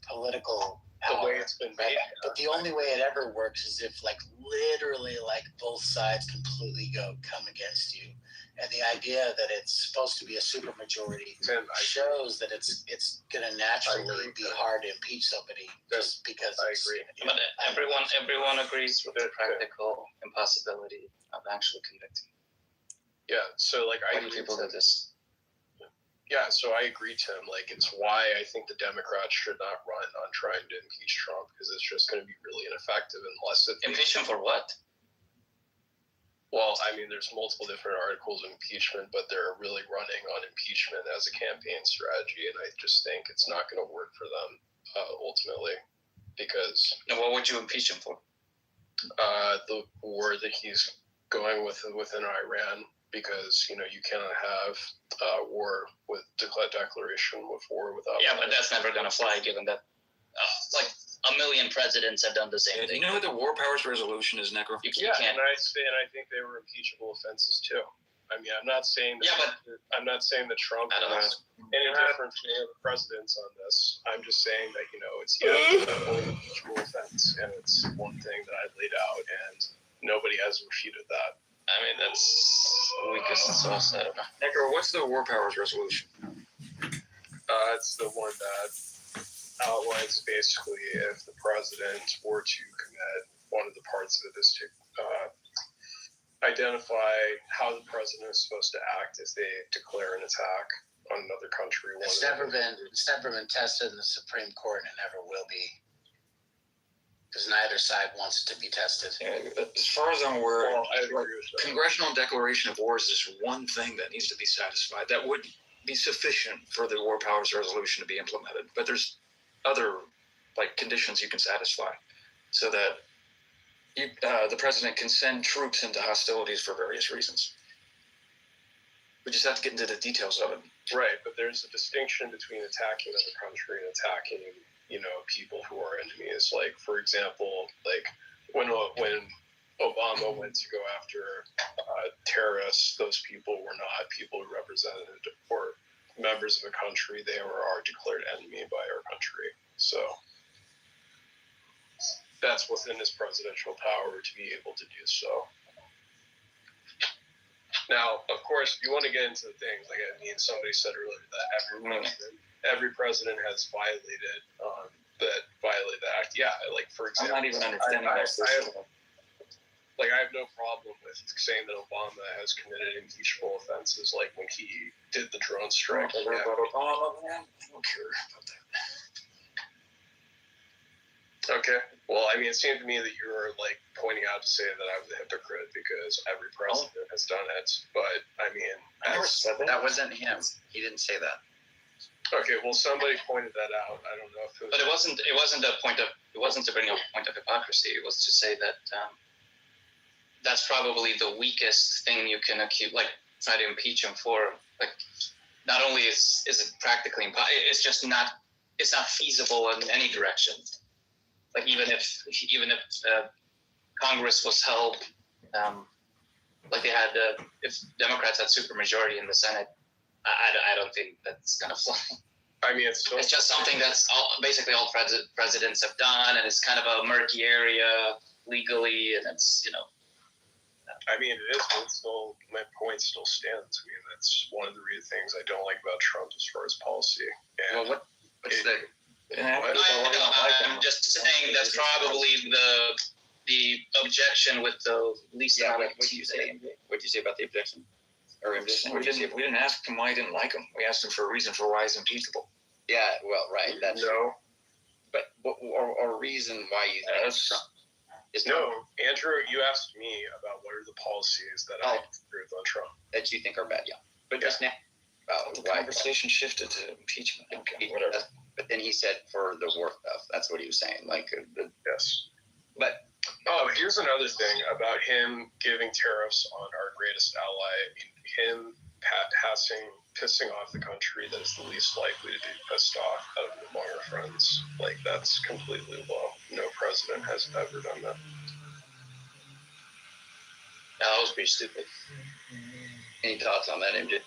political power. The way it's been made. Right? But the only way it ever works is if like literally like both sides completely come against you. And the idea that it's supposed to be a supermajority shows that it's going to naturally be hard to impeach somebody just because. I agree. But everyone agrees with the practical impossibility of actually convicting. Yeah. So like Why do people do this? Yeah, so I agree, Tim. Like, it's why I think the Democrats should not run on trying to impeach Trump, because it's just going to be really ineffective unless it... Impeach him for what? Well, I mean, there's multiple different articles of impeachment, but they're really running on impeachment as a campaign strategy, and I just think it's not going to work for them, ultimately, because... Now, what would you impeach him for? The war that he's going within Iran, because you cannot have war with declaration of war without. Yeah, but that's never going to fly, given that like a million presidents have done the same thing. You know what the War Powers Resolution is, Necro? And I think they were impeachable offenses too. I mean, I'm not saying that. I'm not saying that Trump is any different from the other presidents on this. I'm just saying that it's an impeachable offense, and it's one thing that I laid out, and nobody has refuted that. I mean, that's the weakest sauce. I don't know. Necro, what's the War Powers Resolution? It's the one that outlines basically if the president were to commit, one of the parts of it is to identify how the president is supposed to act if they declare an attack on another country. It's never been tested in the Supreme Court, and it never will be. Because neither side wants it to be tested. Yeah, as far as I'm aware, Congressional Declaration of War is this one thing that needs to be satisfied. That would be sufficient for the War Powers Resolution to be implemented. But there's other conditions you can satisfy, so that the president can send troops into hostilities for various reasons. We just have to get into the details of it. Right, but there's a distinction between attacking another country and attacking people who are enemies. Like, for example, when Obama went to go after terrorists, those people were not people who represented or members of a country. They are declared enemy by our country. So that's within his presidential power to be able to do so. Now, of course, if you want to get into the things, somebody said earlier that every president has violated the act. Yeah, for example, I'm not even understanding that. I have no problem with saying that Obama has committed impeachable offenses, like when he did the drone strike. I don't care about that. Okay. Well, it seemed to me that you were pointing out to say that I was a hypocrite because every president has done it. But I never said that. That wasn't him. He didn't say that. Okay. Well, somebody pointed that out. I don't know if it was. But it wasn't to bring up a point of hypocrisy. It was to say that that's probably the weakest thing you can try to impeach him for. Not only is it practically impossible, it's not feasible in any direction. Even if Congress was held, they had, if Democrats had supermajority in the Senate, I don't think that's gonna fly. It's just something that's basically all presidents have done, and it's kind of a murky area legally, and it's it is, but still, my point still stands. That's one of the real things I don't like about Trump as far as policy. And what's the? I'm just saying that's probably the objection with the least amount of. What did you say? What did you say about the objection? We didn't ask him why he didn't like him. We asked him for a reason for why he's impeachable. Yeah, well, right. That's no. But or reason why you think Trump. No, Andrew, you asked me about what are the policies that I agree with on Trump. That you think are bad, yeah. But just now, the conversation shifted to impeachment. Okay, whatever. But then he said for the war stuff. That's what he was saying. Like, Yes. but Oh, here's another thing about him giving tariffs on our greatest ally. I mean, him pissing off the country that is the least likely to be pissed off among our friends. Like, that's completely low. No president has ever done that. That was pretty stupid. any thoughts on that, MJ?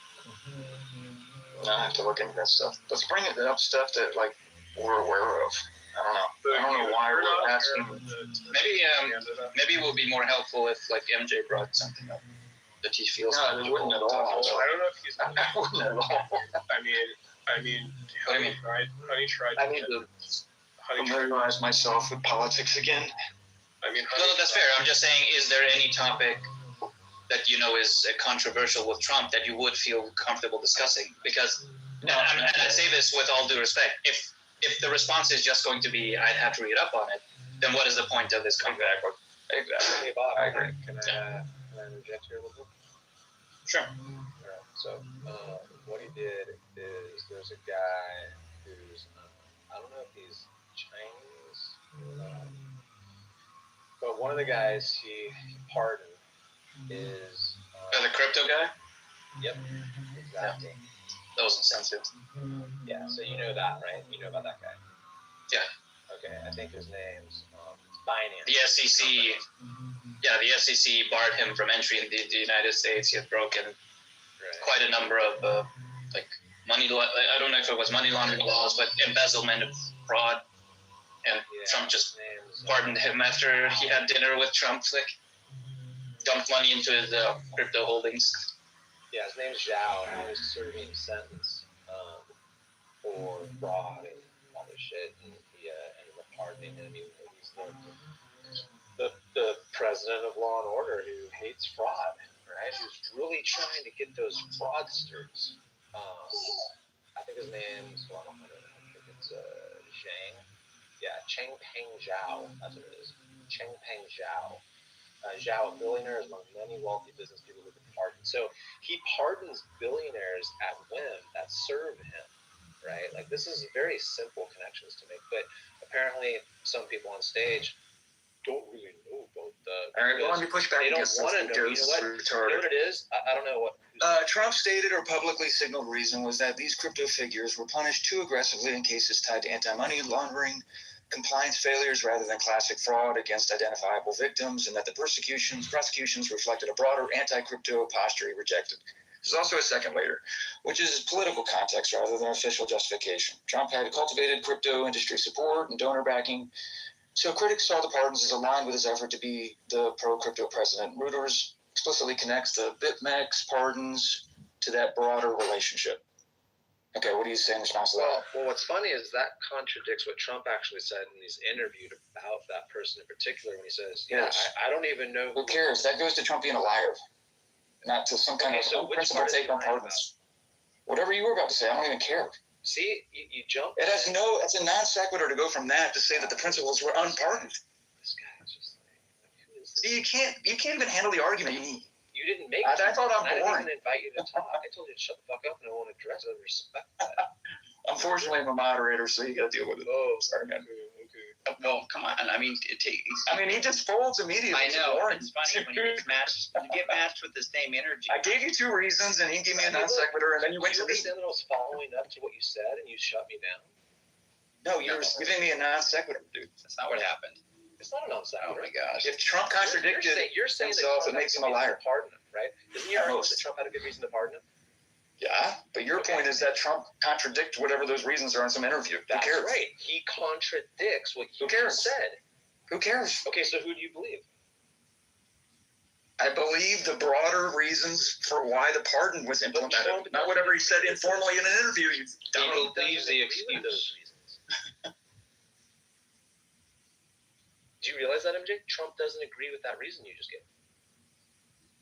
I have to look into that stuff. Let's bring it up stuff that like we're aware of. I don't know why we're asking. Maybe it will be more helpful if like MJ brought something up that he feels. No, it wouldn't at all. I don't know if he's. I wouldn't at all. I mean, Honey tried. I need to familiarize myself with politics again. I mean, No, that's fair. I'm just saying, is there any topic that you know is controversial with Trump that you would feel comfortable discussing? Because, and I say this with all due respect, if the response is just going to be, I'd have to read up on it, then what is the point of this conversation? Exactly. Hey, Bob, I agree. Can I interject here a little bit? Sure. All right. So, what he did is there's a guy who's, I don't know if he's Chinese, but one of the guys he pardoned is. The crypto guy? Yep. Exactly. That was insensitive. Yeah. So you know that, right? You know about that guy. Yeah. Okay. I think his name's Binance. The SEC. Yeah, the SEC barred him from entry in the United States. He had broken quite a number of like money. I don't know if it was money laundering laws, but embezzlement of fraud. And Trump just pardoned him after he had dinner with Trump. Like dumped money into his crypto holdings. Yeah, his name's Zhao, and he was serving a sentence for fraud and all this shit, and he ended up pardoning him. He's the president of Law and Order who hates fraud, right? Who's really trying to get those fraudsters. I think his name's, I think it's Zhang. Yeah, Changpeng Zhao. That's what it is. Changpeng Zhao. Zhao, a billionaire, is among many wealthy business people who've been pardoned. So he pardons billionaires at whim that serve him, right? Like, this is very simple connections to make, but apparently some people on stage don't really know about the. All right, well, let me push back They don't against want to this know. You because know what? it's You know retarded. what it is? I don't know what. Trump's stated or publicly signaled reason was that these crypto figures were punished too aggressively in cases tied to anti-money laundering, compliance failures rather than classic fraud against identifiable victims, and that the prosecutions reflected a broader anti-crypto posture he rejected. There's also a second layer, which is political context rather than official justification. Trump had cultivated crypto industry support and donor backing, so critics saw the pardons as aligned with his effort to be the pro-crypto president. Reuters explicitly connects the BitMEX pardons to that broader relationship. Okay, what do you say in response to that? Well, what's funny is that contradicts what Trump actually said when he's interviewed about that person in particular, when he says, Yes. I don't even know. Who cares? That goes to Trump being a liar, not to some kind of unprincipled take on pardons. Whatever you were about to say, I don't even care. See, you jump. It's a non sequitur to go from that to say that the principals were unpardoned. This guy is just like, who is this? See, you can't even handle the argument you need. You didn't make I it. thought I'm I boring. didn't even invite you to talk. I told you to shut the fuck up and I won't address it. I respect that. Unfortunately, I'm a moderator, so you got to deal with it. Oh, sorry, man. Oh, no, come on. I mean, he just folds immediately. I know. It's funny when you get matched with the same energy. I gave you two reasons, and he gave me a non sequitur, and then you went to me. understand that I was following up to what you said and you shut me down? No, you're giving me a non sequitur, dude. That's not what happened. It's not a non sequitur. Oh my gosh. If Trump contradicted you're saying himself, that it makes him a liar. Pardon him, right? Isn't your argument that Trump had a good reason to pardon him? Yeah, but your point is that Trump contradicts whatever those reasons are in some interview. That's Who cares? right. He contradicts what you said. Who cares? Okay, so who do you believe? I believe the broader reasons for why the pardon was implemented, not whatever he said informally in an interview. He believes the excuse. Do you realize that, MJ? Trump doesn't agree with that reason you just gave.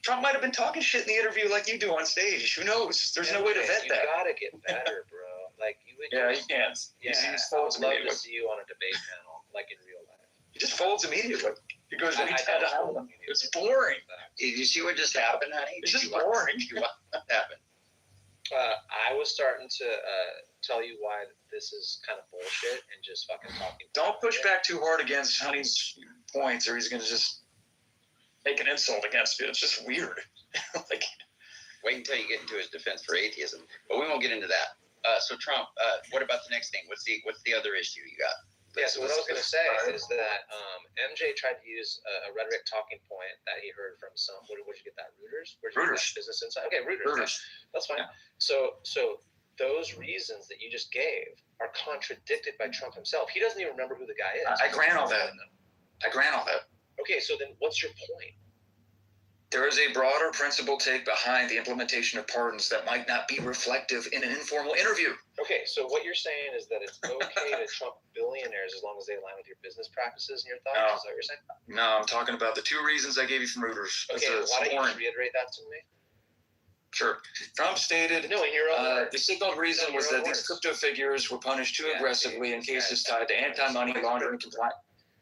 Trump might have been talking shit in the interview like you do on stage. Who knows? There's no way to vet that. You gotta get better, bro. Like you would. Yeah, he can't. Yeah, He just I folds would love immediately. to see you on a debate panel, like in real life. He just folds immediately. He goes, it's boring. Did you see what just happened, honey? It's just boring. What happened? I was starting to tell you why this is kind of bullshit and just fucking talking. Don't push back too hard against Honey's points, or he's going to just make an insult against you. It's just weird. Like, wait until you get into his defense for atheism, but we won't get into that. So Trump, what about the next thing? What's the other issue you got? So what I was going to say is that MJ tried to use a rhetoric talking point that he heard from some. Where'd you get that? Reuters. Reuters. Business Insight. Okay, Reuters. That's fine. Yeah. So those reasons that you just gave are contradicted by Trump himself. He doesn't even remember who the guy is. I grant all that. Okay, so then what's your point? There is a broader principle take behind the implementation of pardons that might not be reflective in an informal interview. Okay, so what you're saying is that it's okay to trump billionaires as long as they align with your business practices and your thoughts? No. Is that what you're saying? No, I'm talking about the two reasons I gave you from Reuters. Okay, why don't you just reiterate that to me? Sure. Trump stated No, in your own the signaled reason was that these words. crypto figures were punished too aggressively in cases tied to anti-money laundering compliance.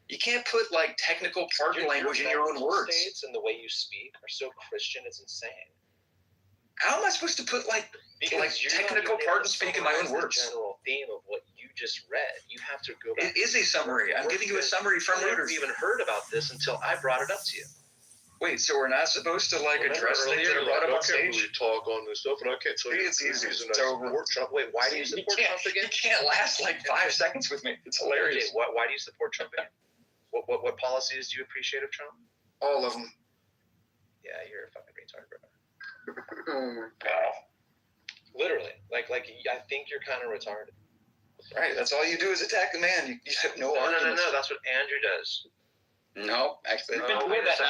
You can't put like technical pardon language in your own words. States and the way you speak are so Christian, it's insane. How am I supposed to put like technical pardon speak in my own words? The general theme of what you just read. You have to go It back. is a summary. I'm giving you a summary from Reuters. I never even heard about this until I brought it up to you. Wait, so we're not supposed to like address things that are brought up on stage? We talk on this stuff, and I can't tell you. It's easy. It's Trump. Wait, why do you support Trump again? You can't last like 5 seconds with me. It's hilarious. Why do you support Trump again? What policies do you appreciate of Trump? All of them. Yeah, you're a fucking retard, bro. Wow. Literally, like I think you're kind of retarded. Right, that's all you do is attack the man. You have no arguments. No. That's what Andrew does. No, actually, Who has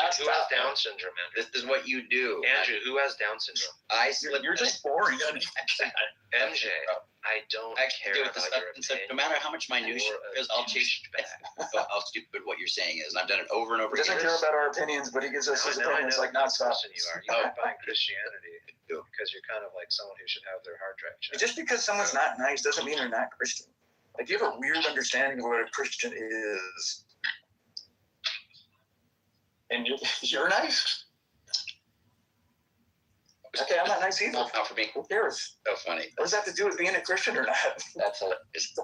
Down syndrome, Andrew? this is what you do. Andrew, who has Down syndrome? You're just boring. MJ, I don't actually care do with the about your substance of, opinion. no matter how much minutia, because I'll chase back how stupid what you're saying is, and I've done it over and over He doesn't again. care about our opinions, but he gives us his opinions like nonstop. You are. You define Christianity because you're kind of like someone who should have their heart drive checked. Just because someone's not nice doesn't mean they're not Christian. Like, you have a weird understanding of what a Christian is. And you're nice. Okay, I'm not nice either. Not for me. Who cares? So funny. What does that have to do with being a Christian or not? That's hilarious.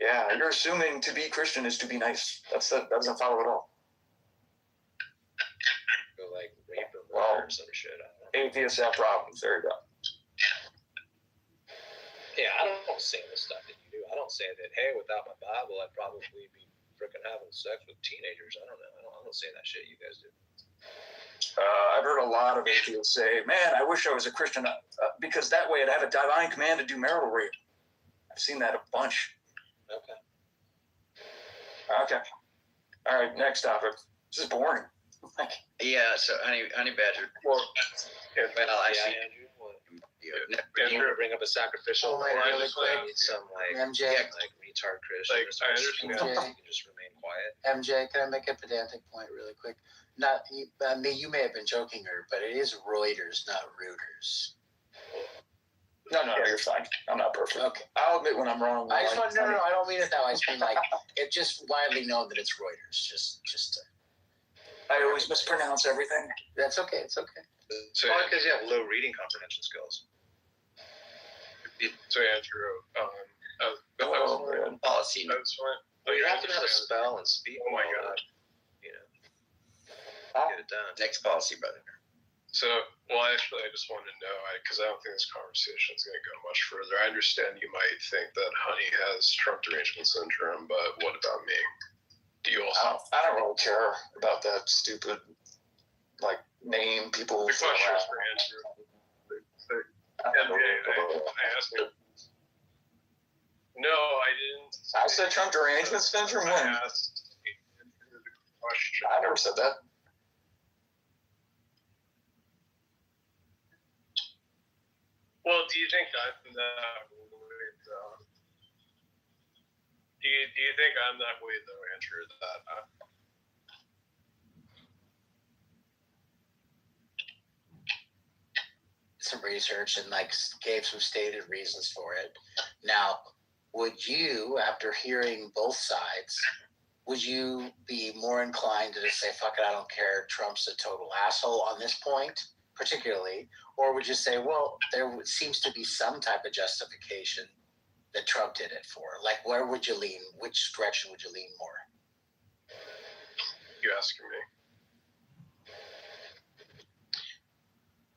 Yeah, you're assuming to be Christian is to be nice. That doesn't follow at all. Go like rape or murder or some shit. Atheists have problems. There you go. Yeah, I don't say the stuff that you do. I don't say that, hey, without my Bible, I'd probably be freaking having sex with teenagers. I don't know. I don't say that shit you guys do. I've heard a lot of atheists say, man, I wish I was a Christian because that way I'd have a divine command to do marital rape. I've seen that a bunch. Okay. All right, next topic. This is boring. Yeah, so honey badger. Well, I see. You're gonna bring up a sacrificial. Really quick. Some MJ. like retard Christian. Like, I understand. MJ. You can just remain quiet. MJ, can I make a pedantic point really quick? Not you, you may have been joking her, but it is Reuters, not Reuters. No, you're fine. I'm not perfect. Okay. I'll admit when I'm wrong. I just want no, I don't mean it that way. I just mean like it's just widely known that it's Reuters. Just I always mispronounce everything. that's okay. It's okay. So, Probably because you have low reading comprehension skills. so Andrew, Policy. that's fine. Well, you have to know how to spell and speak. Oh my and all God. that, you know, get it done. Next policy, brother. So, well, actually, I just wanted to know, because I don't think this conversation is going to go much further. I understand you might think that Honey has Trump derangement syndrome, but what about me? Do you also? I don't really care about that stupid, like, name people. The question is for Andrew. I asked him. No, I didn't. I said Trump derangement syndrome when? I asked Andrew the question. I never said that. Well, do you think I'm that way, though? Do you think I'm that way, though, Andrew? That Some research and like gave some stated reasons for it. Now, would you, after hearing both sides, would you be more inclined to just say, fuck it, I don't care, Trump's a total asshole on this point? particularly, or would you say, well, there seems to be some type of justification that Trump did it for? Like, where would you lean? Which direction would you lean more? You asking me?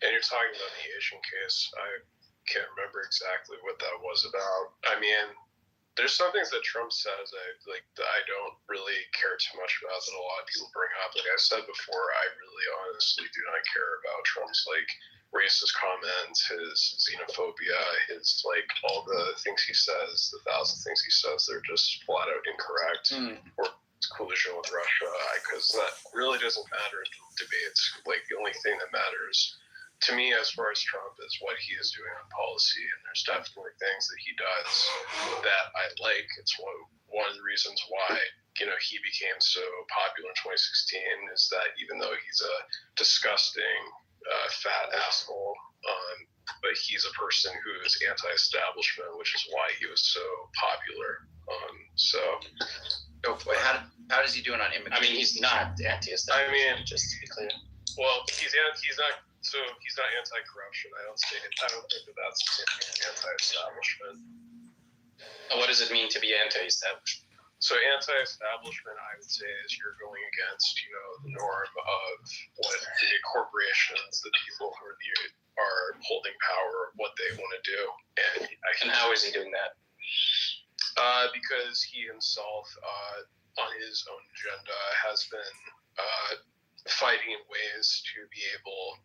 And you're talking about the Asian case. I can't remember exactly what that was about. I mean, there's some things that Trump says that I don't really care too much about that a lot of people bring up. Like I said before, I really honestly do not care about Trump's like racist comments, his xenophobia, his like all the things he says, the 1,000 things he says, they're just flat out incorrect. Or his collusion with Russia, because that really doesn't matter in debates. Like the only thing that matters to me as far as Trump is what he is doing on policy, and there's definitely things that he does that I like. It's one of the reasons why he became so popular in 2016 is that even though he's a disgusting fat asshole, but he's a person who is anti-establishment, which is why he was so popular. How does he do it on immigration? I mean, he's not anti-establishment. I mean, just to be clear. Well, he's not. So he's not anti-corruption. I don't think that that's anti-establishment. What does it mean to be anti-establishment? So anti-establishment, I would say, is you're going against the norm of what the corporations, the people who are holding power, what they want to do. And how is he doing that? Because he himself, on his own agenda, has been fighting ways to be able.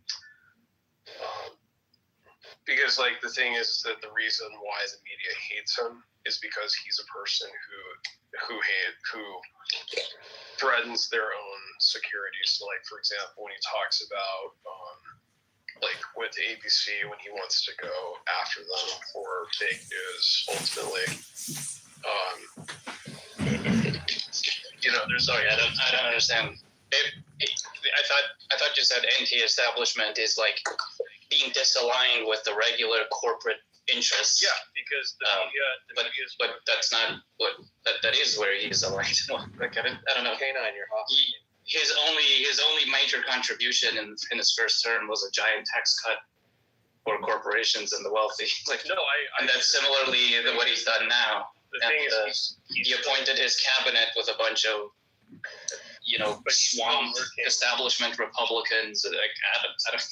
Because like the thing is that the reason why the media hates him is because he's a person who threatens their own security. So like for example, when he talks about like with ABC when he wants to go after them for fake news, ultimately. There's sorry, I don't understand. I thought you said anti-establishment is like being disaligned with the regular corporate interests. Yeah, because the media is. But that's not what that is where he is aligned. I don't know. Canine, you're off. His only major contribution in his first term was a giant tax cut for corporations and the wealthy. And that's similarly what he's done now. The thing is, he appointed his cabinet with a bunch of swamp establishment Republicans. I don't